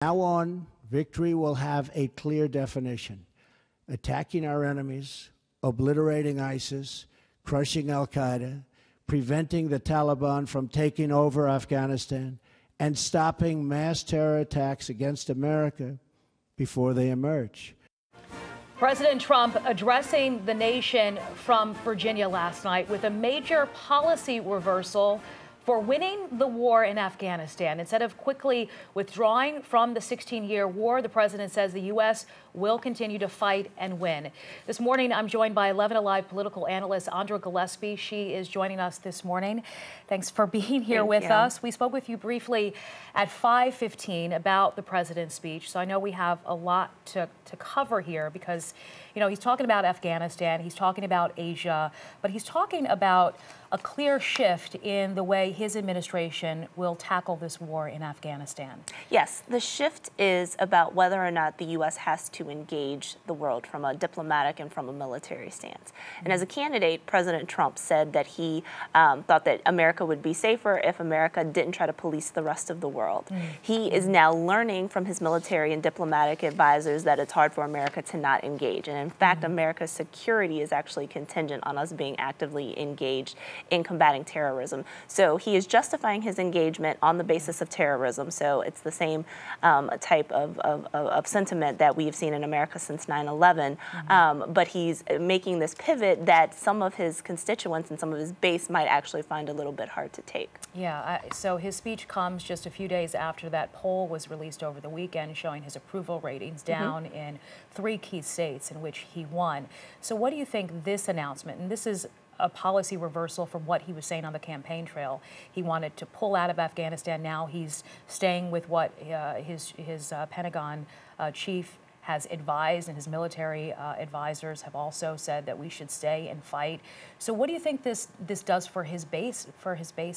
Now on, victory will have a clear definition: attacking our enemies, obliterating ISIS, crushing al-Qaeda, preventing the Taliban from taking over Afghanistan, and stopping mass terror attacks against America before they emerge. President Trump addressing the nation from Virginia last night with a major policy reversal for winning the war in Afghanistan. Instead of quickly withdrawing from the 16-year war, the president says the U.S. will continue to fight and win. This morning, I'm joined by 11 Alive political analyst Andra Gillespie. She is joining us this morning. Thanks for being here with us. We spoke with you briefly at 5:15 about the president's speech, so I know we have a lot to cover here because, you know, he's talking about Afghanistan, he's talking about Asia, but he's talking about a clear shift in the way his administration will tackle this war in Afghanistan. Yes, the shift is about whether or not the U.S. has to engage the world from a diplomatic and from a military stance. And as a candidate, President Trump said that he thought that America would be safer if America didn't try to police the rest of the world. He is now learning from his military and diplomatic advisors that it's hard for America to not engage. And in fact, America's security is actually contingent on us being actively engaged in combating terrorism. So he is justifying his engagement on the basis of terrorism. So it's the same type of sentiment that we've seen in America since 9/11. But he's making this pivot that some of his constituents and some of his base might actually find a little bit hard to take. Yeah, so his speech comes just a few days after that poll was released over the weekend showing his approval ratings down in 3 key states in which he won. So what do you think this announcement, and this is a policy reversal from what he was saying on the campaign trail. He wanted to pull out of Afghanistan. Now he's staying with what his Pentagon chief has advised, and his military advisors have also said that we should stay and fight. So what do you think this does for his base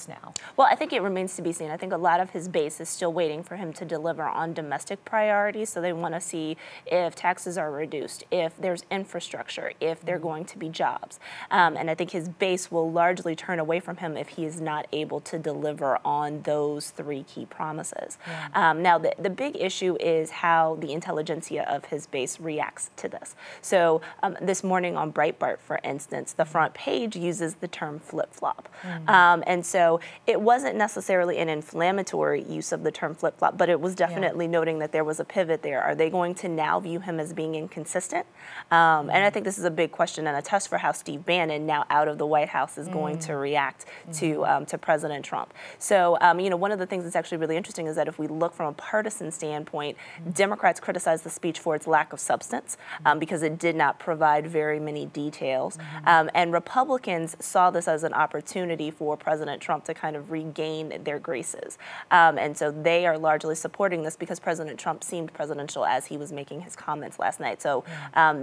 now? Well, I think it remains to be seen. I think a lot of his base is still waiting for him to deliver on domestic priorities. So they want to see if taxes are reduced, if there's infrastructure, if there are going to be jobs. And I think his base will largely turn away from him if he is not able to deliver on those 3 key promises. Now, the big issue is how the intelligentsia of his base reacts to this. So this morning on Breitbart, for instance, the front page uses the term flip-flop. And so it wasn't necessarily an inflammatory use of the term flip-flop, but it was definitely noting that there was a pivot there. Are they going to now view him as being inconsistent? And I think this is a big question and a test for how Steve Bannon, now out of the White House, is going to react to President Trump. So, you know, one of the things that's actually really interesting is that if we look from a partisan standpoint, Democrats criticized the speech for its lack of substance because it did not provide very many details. And Republicans saw this as an opportunity for President Trump to kind of regain their graces. And so they are largely supporting this because President Trump seemed presidential as he was making his comments last night. So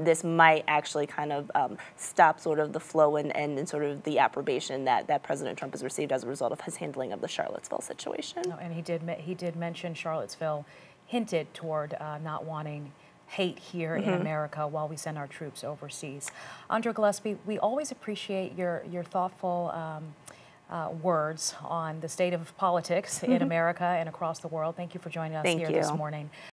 this might actually kind of stop sort of the flow and sort of the approbation that President Trump has received as a result of his handling of the Charlottesville situation. Oh, and he did mention Charlottesville, hinted toward not wanting hate here in America while we send our troops overseas. Andra Gillespie, we always appreciate your thoughtful words on the state of politics in America and across the world. Thank you for joining us here this morning.